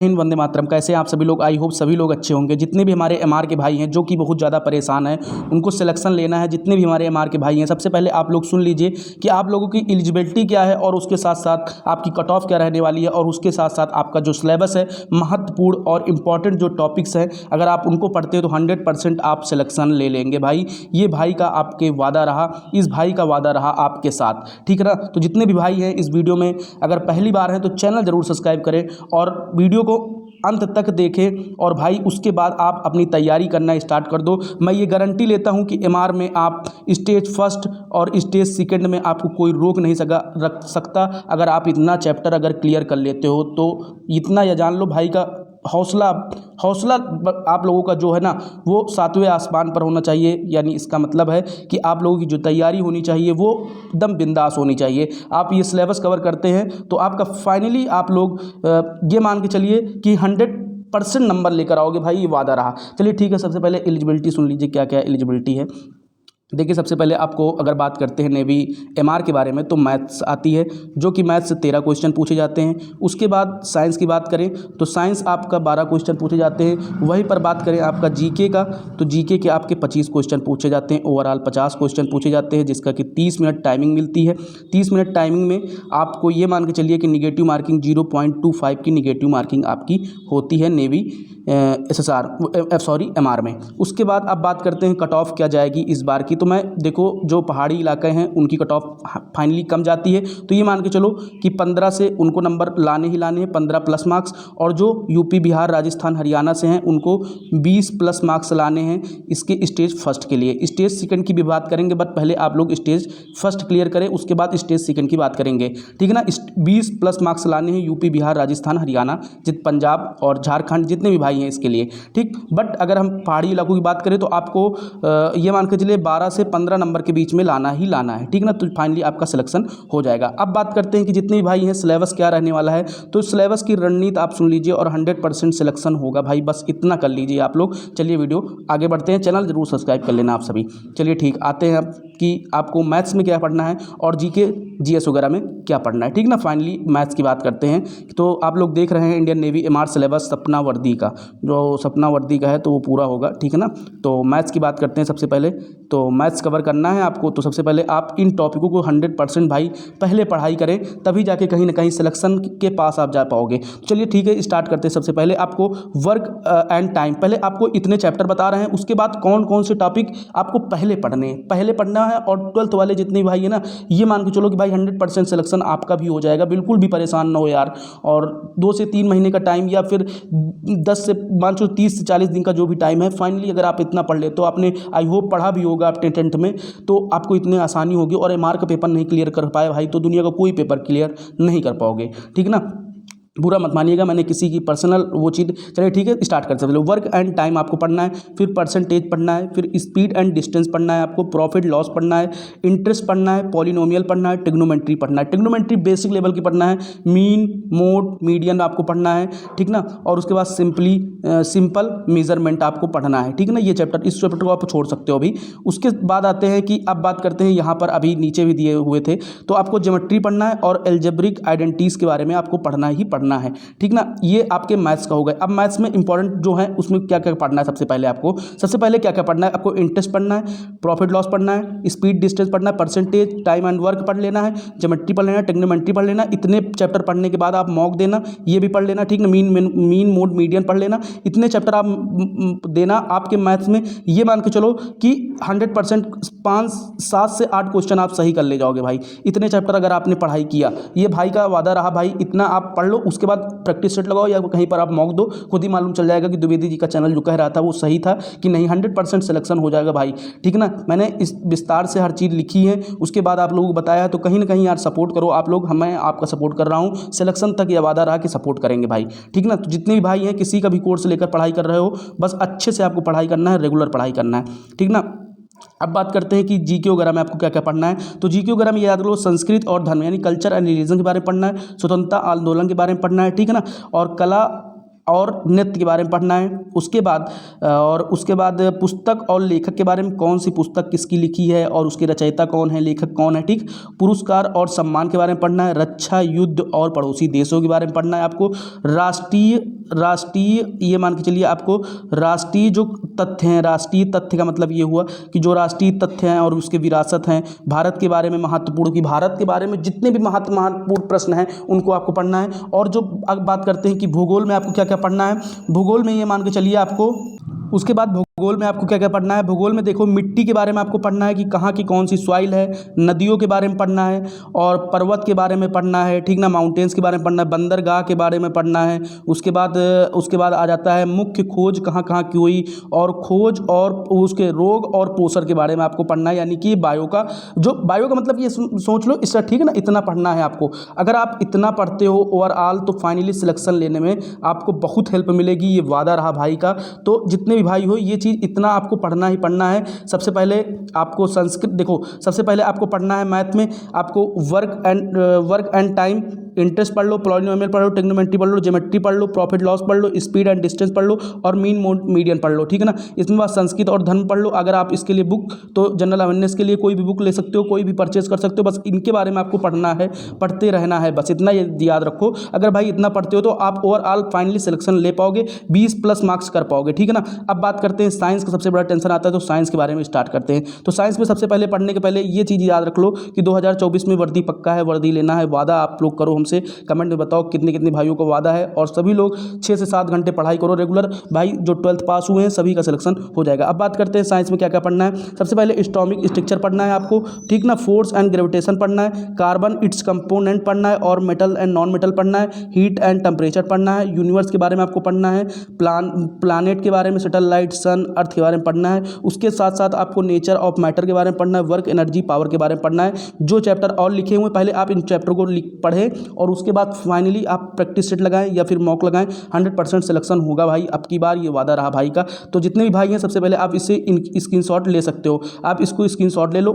हिंद, वंदे मातरम। कैसे हैं आप सभी लोग? आई होप सभी लोग अच्छे होंगे। जितने भी हमारे एमआर के भाई हैं जो कि बहुत ज़्यादा परेशान हैं, उनको सिलेक्शन लेना है। जितने भी हमारे एमआर के भाई हैं, सबसे पहले आप लोग सुन लीजिए कि आप लोगों की एलिजिबिलिटी क्या है और उसके साथ साथ आपकी कट ऑफ क्या रहने वाली है, और उसके साथ साथ आपका जो सिलेबस है, महत्वपूर्ण और इंपॉर्टेंट जो टॉपिक्स हैं, अगर आप उनको पढ़ते हो तो 100% आप सिलेक्शन ले लेंगे भाई। ये भाई का आपके वादा रहा, इस भाई का वादा रहा आपके साथ, ठीक है ना। तो जितने भी भाई हैं इस वीडियो में अगर पहली बार हैं तो चैनल ज़रूर सब्सक्राइब करें और वीडियो को अंत तक देखें, और भाई उसके बाद आप अपनी तैयारी करना स्टार्ट कर दो। मैं ये गारंटी लेता हूं कि एमआर में आप स्टेज फर्स्ट और स्टेज सेकंड में आपको कोई रोक नहीं रख सकता। अगर आप इतना चैप्टर अगर क्लियर कर लेते हो तो इतना यह जान लो भाई का हौसला हौसला आप लोगों का जो है ना वो सातवें आसमान पर होना चाहिए। यानी इसका मतलब है कि आप लोगों की जो तैयारी होनी चाहिए वो एकदम बिंदास होनी चाहिए। आप ये सिलेबस कवर करते हैं तो आपका फाइनली आप लोग ये मान के चलिए कि 100% नंबर लेकर आओगे भाई, ये वादा रहा। चलिए ठीक है, सबसे पहले एलिजिबिलिटी सुन लीजिए क्या क्या एलिजिबिलिटी है। देखिए, सबसे पहले आपको अगर बात करते हैं नेवी एमआर के बारे में तो मैथ्स आती है, जो कि मैथ्स से 13 क्वेश्चन पूछे जाते हैं। उसके बाद साइंस की बात करें तो साइंस आपका 12 क्वेश्चन पूछे जाते हैं। वहीं पर बात करें आपका जीके का तो जीके के आपके 25 क्वेश्चन पूछे जाते हैं। ओवरऑल 50 क्वेश्चन पूछे जाते हैं, जिसका कि 30 मिनट टाइमिंग मिलती है। 30 मिनट टाइमिंग में आपको ये मान के चलिए कि निगेटिव मार्किंग 0.25 की निगेटिव मार्किंग आपकी होती है नेवी एमआर में। उसके बाद अब बात करते हैं कट ऑफ क्या जाएगी इस बार की। तो मैं देखो, जो पहाड़ी इलाके हैं उनकी कट ऑफ फाइनली कम जाती है, तो ये मान के चलो कि 15 से उनको नंबर लाने ही लाने हैं, 15 प्लस मार्क्स। और जो यूपी, बिहार, राजस्थान, हरियाणा से हैं उनको 20 प्लस मार्क्स लाने हैं इसके स्टेज फर्स्ट के लिए। स्टेज सेकंड की भी बात करेंगे, बट पहले आप लोग स्टेज फर्स्ट क्लियर करें, उसके बाद स्टेज सेकंड की बात करेंगे, ठीक है ना। 20 प्लस मार्क्स लाने हैं यूपी, बिहार, राजस्थान, हरियाणा, पंजाब और झारखंड, जितने भी भाई हैं इसके लिए, ठीक। बट अगर हम पहाड़ी इलाकों की बात करें तो आपको ये मान के चलिए 12 से 15 नंबर के बीच में लाना ही लाना है, ठीक ना। तो फाइनली आपका सिलेक्शन हो जाएगा। अब बात करते हैं कि जितने भी भाई हैं सिलेबस क्या रहने वाला है। तो सिलेबस की रणनीति आप सुन लीजिए और 100% सिलेक्शन होगा भाई, बस इतना कर लीजिए आप लोग। चलिए वीडियो आगे बढ़ते हैं, चैनल जरूर सब्सक्राइब कर लेना आप सभी। चलिए ठीक, आते हैं अब कि आपको मैथ्स में क्या पढ़ना है और जीके जीएस वगैरह में क्या पढ़ना है, ठीक ना। फाइनली मैथ्स की बात करते हैं तो आप लोग देख रहे हैं इंडियन नेवी एमआर सिलेबस सपना वर्दी का, जो सपना वर्दी का है तो वो पूरा होगा, ठीक है ना। तो मैथ्स की बात करते हैं सबसे पहले। तो मैथ्स कवर करना है आपको, तो सबसे पहले आप इन टॉपिकों को 100% भाई पहले पढ़ाई करें, तभी जाके कहीं ना कहीं सिलेक्शन के पास आप जा पाओगे। चलिए ठीक है, स्टार्ट करते हैं। सबसे पहले आपको वर्क एंड टाइम, पहले आपको इतने चैप्टर बता रहे हैं, उसके बाद कौन कौन से टॉपिक आपको पहले पढ़ना है। और 12th वाले जितने भाई है ना, ये मान के चलो कि भाई 100% सिलेक्शन आपका भी हो जाएगा, बिल्कुल भी परेशान ना हो यार। और 2 से 3 महीने का टाइम या फिर 10 से मान लो 30 से 40 दिन का जो भी टाइम है, फाइनली अगर आप इतना पढ़ ले तो आपने आई होप पढ़ा भी होगा अपने 10th में, तो आपको इतनी आसानी होगी। और एमआर का पेपर नहीं क्लियर कर पाए भाई तो दुनिया का कोई पेपर क्लियर नहीं कर पाओगे, ठीक ना। बुरा मत मानिएगा, मैंने किसी की पर्सनल वो चीज़। चलिए ठीक है, स्टार्ट करते हैं। वर्क एंड टाइम आपको पढ़ना है, फिर परसेंटेज पढ़ना है, फिर स्पीड एंड डिस्टेंस पढ़ना है, आपको प्रॉफिट लॉस पढ़ना है, इंटरेस्ट पढ़ना है, पॉलिनोमियल पढ़ना है, ट्रिग्नोमेट्री पढ़ना है। ट्रिग्नोमेट्री बेसिक लेवल की पढ़ना है, मीन, मोड, मीडियन आपको पढ़ना है, ठीक ना। और उसके बाद सिंपल मेजरमेंट आपको पढ़ना है, ठीक है ना। ये चैप्टर, इस चैप्टर को आप छोड़ सकते हो अभी। उसके बाद आते हैं कि अब बात करते हैं यहाँ पर अभी नीचे भी दिए हुए थे, तो आपको ज्योमेट्री पढ़ना है और एल्जेब्रिक आइडेंटिटीज के बारे में आपको पढ़ना ही पढ़ना है, ठीक ना। ये आपके मैथ्स का हो गया। अब मैथ्स में इंपॉर्टेंट जो है उसमें क्या क्या पढ़ना है। सबसे पहले क्या क्या पढ़ना है आपको, इंटरेस्ट पढ़ना है, प्रॉफिट लॉस पढ़ना है, स्पीड डिस्टेंस पढ़ना है, परसेंटेज, टाइम एंड वर्क पढ़ लेना है, ज्योमेट्री पढ़ लेना है, ट्रिग्नोमेट्री पढ़ लेना। इतने चैप्टर पढ़ने के बाद आप मॉक देना, ये भी पढ़ लेना, ठीक ना। मीन मोड मीडियन पढ़ लेना। इतने चैप्टर आप देना आपके मैथ्स में, ये मान के चलो कि 100% 7 से 8 क्वेश्चन आप सही कर ले जाओगे भाई। इतने चैप्टर अगर आपने पढ़ाई किया, ये भाई का वादा रहा भाई, इतना आप पढ़ लो, उसके बाद प्रैक्टिस सेट लगाओ या कहीं पर आप मॉक दो, खुद ही मालूम चल जाएगा कि द्विवेदी जी का चैनल जो कह रहा था वो सही था कि नहीं। 100% सिलेक्शन हो जाएगा भाई, ठीक ना। मैंने इस विस्तार से हर चीज़ लिखी है, उसके बाद आप लोगों को बताया, तो कहीं ना कहीं यार सपोर्ट करो आप लोग, मैं आपका सपोर्ट कर रहा हूँ। सिलेक्शन तक यह वादा रहा कि सपोर्ट करेंगे भाई, ठीक ना। तो जितने भी भाई हैं, किसी का भी कोर्स लेकर पढ़ाई कर रहे हो, बस अच्छे से आपको पढ़ाई करना है, रेगुलर पढ़ाई करना है, ठीक ना। अब बात करते हैं कि जीके वगैरह में आपको क्या क्या पढ़ना है। तो जीके वगैरह में याद रखो, संस्कृत और धर्म यानी कल्चर एंड रिलीजन के बारे में पढ़ना है, स्वतंत्रता आंदोलन के बारे में पढ़ना है, ठीक है ना। और कला और नृत्य के बारे में पढ़ना है। उसके बाद पुस्तक और लेखक के बारे में, कौन सी पुस्तक किसकी लिखी है और उसके रचयिता कौन है, लेखक कौन है, ठीक। पुरस्कार और सम्मान के बारे में पढ़ना है। रक्षा, युद्ध और पड़ोसी देशों के बारे में पढ़ना है आपको। राष्ट्रीय ये मान के चलिए आपको राष्ट्रीय जो तथ्य हैं, राष्ट्रीय तथ्य का मतलब ये हुआ कि जो राष्ट्रीय तथ्य हैं और उसके विरासत हैं। भारत के बारे में महत्वपूर्ण, कि भारत के बारे में जितने भी महत्वपूर्ण प्रश्न हैं उनको आपको पढ़ना है। और जो अब बात करते हैं कि भूगोल में आपको क्या क्या पढ़ना है। भूगोल में ये मान के चलिए आपको, उसके बाद भूगोल में आपको क्या क्या पढ़ना है। भूगोल में देखो मिट्टी के बारे में आपको पढ़ना है कि कहाँ की कौन सी सॉइल है। नदियों के बारे में पढ़ना है और पर्वत के बारे में पढ़ना है, ठीक ना। माउंटेन्स के बारे में पढ़ना है, बंदरगाह के बारे में पढ़ना है। उसके बाद आ जाता है मुख्य खोज कहाँ कहाँ की हुई, और खोज और उसके रोग और पोषण के बारे में आपको पढ़ना है। यानी कि बायो का मतलब ये सोच लो इसका, ठीक है ना। इतना पढ़ना है आपको। अगर आप इतना पढ़ते हो ओवरऑल तो फाइनली सिलेक्शन लेने में आपको बहुत हेल्प मिलेगी, ये वादा रहा भाई का। तो जितने भी भाई हो ये चीज़ इतना आपको पढ़ना ही पढ़ना है। सबसे पहले आपको संस्कृत देखो, सबसे पहले आपको पढ़ना है मैथ में आपको वर्क एंड टाइम इंटरेस्ट पढ़ लो, पॉलिनोमियल पढ़ लो, ट्रिग्नोमेट्री पढ़ लो, ज्योमेट्री पढ़ लो, प्रॉफिट लॉस पढ़ लो, स्पीड एंड डिस्टेंस पढ़ लो और मीन मीडियन पढ़ लो, ठीक है ना। इसमें बाद संस्कृत और धर्म पढ़ लो। अगर आप इसके लिए बुक तो जनरल अवेयरनेस के लिए कोई भी बुक ले सकते हो, कोई भी परचेज कर सकते हो। बस इनके बारे में आपको पढ़ना है, पढ़ते रहना है, बस इतना याद रखो। अगर भाई इतना पढ़ते हो तो आप ओवरऑल फाइनली सिलेक्शन ले पाओगे, 20+ मार्क्स कर पाओगे, ठीक है ना। अब बात करते हैं साइंस का, सबसे बड़ा टेंशन आता है तो साइंस के बारे में स्टार्ट करते हैं। तो साइंस में सबसे पहले पढ़ने के पहले ये चीज़ याद रख लो कि 2024 में वर्दी पक्का है, वर्दी लेना है। वादा आप लोग करो हमसे, कमेंट में बताओ कितने कितने भाइयों को वादा है। और सभी लोग 6 से 7 घंटे पढ़ाई करो रेगुलर। भाई जो 12th पास हुए हैं सभी का सिलेक्शन हो जाएगा। अब बात करते हैं साइंस में क्या क्या पढ़ना है। सबसे पहले एटॉमिक स्ट्रक्चर पढ़ना है आपको, ठीक ना। फोर्स एंड ग्रेविटेशन पढ़ना है, कार्बन इट्स कंपोनेंट पढ़ना है, और मेटल एंड नॉन मेटल पढ़ना है, हीट एंड टेम्परेचर पढ़ना है, यूनिवर्स के बारे में आपको पढ़ना है, प्लानेट के बारे में, सैटेलाइट, सन, अर्थ के बारे में पढ़ना है। उसके साथ साथ आपको नेचर ऑफ मैटर के बारे में पढ़ना है, वर्क, एनर्जी, पावर के बारे में पढ़ना है। जो चैप्टर और लिखे हुए पहले आप इन चैप्टर को पढ़ें और उसके बाद फाइनली आप प्रैक्टिस सेट लगाएं या फिर मॉक लगाएं। 100% सिलेक्शन होगा भाई अब की बार, ये वादा रहा भाई का। तो जितने भी भाई हैं सबसे पहले आप इससे स्क्रीनशॉट ले सकते हो, आप इसको स्क्रीनशॉट ले लो,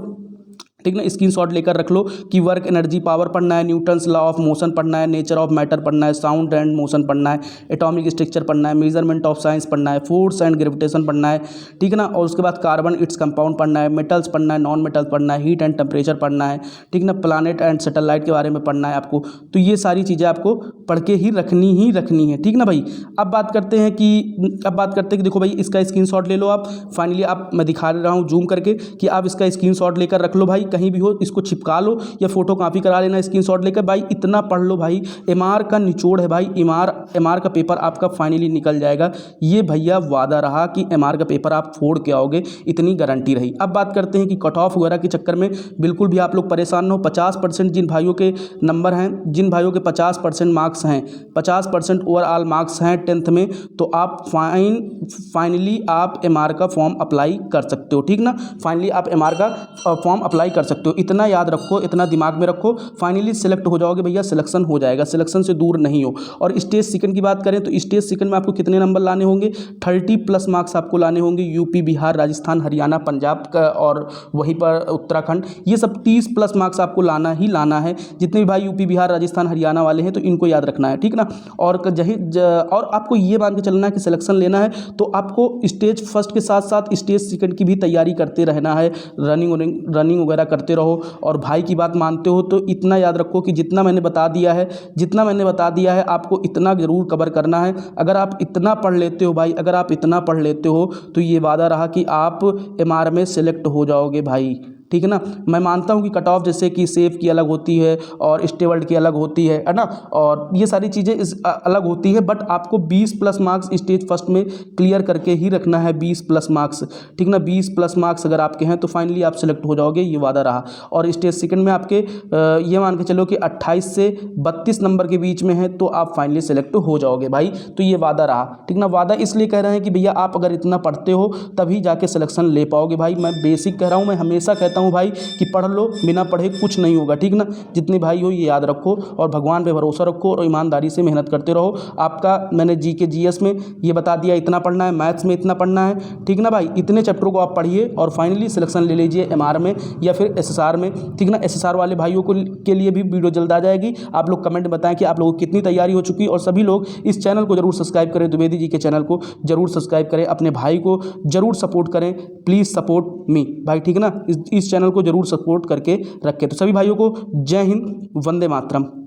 ठीक ना। स्क्रीनशॉट लेकर रख लो कि वर्क, एनर्जी, पावर पढ़ना है, न्यूटन्स लॉ ऑफ मोशन पढ़ना है, नेचर ऑफ मैटर पढ़ना है, साउंड एंड मोशन पढ़ना है, एटॉमिक स्ट्रक्चर पढ़ना है, मेजरमेंट ऑफ साइंस पढ़ना है, फोर्स एंड ग्रेविटेशन पढ़ना है, ठीक है ना। और उसके बाद कार्बन इट्स कंपाउंड पढ़ना है, मेटल्स पढ़ना है, नॉन मेटल्स पढ़ना है, हीट एंड टेम्परेचर पढ़ना है, ठीक ना। प्लानेट एंड सैटेलाइट के बारे में पढ़ना है आपको। तो ये सारी चीज़ें आपको पढ़ के ही रखनी है, ठीक ना भाई। अब बात करते हैं कि देखो भाई इसका स्क्रीनशॉट ले लो आप। फाइनली आप, मैं दिखा रहा हूँ जूम करके कि आप इसका स्क्रीनशॉट लेकर रख लो भाई, कहीं भी हो इसको चिपका लो या फोटो कॉपी करा लेना स्क्रीनशॉट लेकर। भाई इतना पढ़ लो भाई, एमआर का निचोड़ है भाई, एमआर का पेपर आपका फाइनली निकल जाएगा। ये भैया वादा रहा कि एमआर का पेपर आप फोड़ के आओगे, इतनी गारंटी रही। अब बात करते हैं कि कट ऑफ वगैरह के चक्कर में बिल्कुल भी आप लोग परेशान न हो। 50% जिन भाइयों के नंबर हैं, जिन भाइयों के 50% मार्क्स हैं, 50% ओवरऑल मार्क्स हैं 10th में, तो आप फाइनली आप एमआर का फॉर्म अप्लाई कर सकते हो, ठीक ना। फाइनली आप एमआर का फॉर्म अप्लाई कर सकते हो। इतना याद रखो, इतना दिमाग में रखो, फाइनली सिलेक्ट हो जाओगे भैया, सिलेक्शन हो जाएगा, सिलेक्शन से दूर नहीं हो। और स्टेज सेकंड की बात करें तो स्टेज सेकंड में आपको कितने नंबर लाने होंगे, 30+ मार्क्स आपको लाने होंगे। यूपी, बिहार, राजस्थान, हरियाणा, पंजाब का और वहीं पर उत्तराखंड, ये सब 30+ मार्क्स आपको लाना ही लाना है। जितने भी भाई यूपी, बिहार, राजस्थान, हरियाणा वाले हैं तो इनको याद रखना है, ठीक ना। और आपको ये मान के चलना है कि सिलेक्शन लेना है तो आपको स्टेज फर्स्ट के साथ साथ स्टेज सेकंड की भी तैयारी करते रहना है, रनिंग वगैरह करते रहो। और भाई की बात मानते हो तो इतना याद रखो कि जितना मैंने बता दिया है आपको इतना ज़रूर कवर करना है। अगर आप इतना पढ़ लेते हो भाई, अगर आप इतना पढ़ लेते हो तो ये वादा रहा कि आप एमआर में सेलेक्ट हो जाओगे भाई, ठीक है ना। मैं मानता हूँ कि कट ऑफ जैसे कि सेफ की अलग होती है और स्टेवर्ड की अलग होती है ना, और ये सारी चीज़ें अलग होती है, बट आपको 20+ मार्क्स स्टेज फर्स्ट में क्लियर करके ही रखना है, 20+ मार्क्स, ठीक ना। 20+ मार्क्स अगर आपके हैं तो फाइनली आप सेलेक्ट हो जाओगे, ये वादा रहा। और स्टेज सेकंड में आपके ये मान के चलो कि 28 से 32 नंबर के बीच में है तो आप फाइनली सेलेक्ट हो जाओगे भाई, तो ये वादा रहा, ठीक ना। वादा इसलिए कह रहे हैं कि भैया आप अगर इतना पढ़ते हो तभी जाके सिलेक्शन ले पाओगे भाई। मैं बेसिक कह रहा हूँ, मैं हमेशा कहता हूँ कहता हूँ भाई कि पढ़ लो, बिना पढ़े कुछ नहीं होगा, ठीक ना। जितने भाई हो ये याद रखो और भगवान पे भरोसा रखो और ईमानदारी से मेहनत करते रहो। आपका मैंने जीके जीएस में ये बता दिया, इतना पढ़ना है, मैथ्स में इतना पढ़ना है, ठीक ना भाई। इतने चैप्टरों को आप पढ़िए और फाइनली सिलेक्शन ले लीजिए एमआर में या फिर एसएसआर में, ठीक ना। एसएसआर वाले भाइयों को के लिए भी वीडियो जल्द आ जाएगी। आप लोग कमेंट बताएं कि आप लोगों की कितनी तैयारी हो चुकी है, और सभी लोग इस चैनल को जरूर सब्सक्राइब करें, द्विवेदी जी के चैनल को जरूर सब्सक्राइब करें, अपने भाई को जरूर सपोर्ट करें, प्लीज़ सपोर्ट मी भाई, ठीक ना। इस चैनल को जरूर सपोर्ट करके रखें। तो सभी भाइयों को जय हिंद, वंदे मातरम।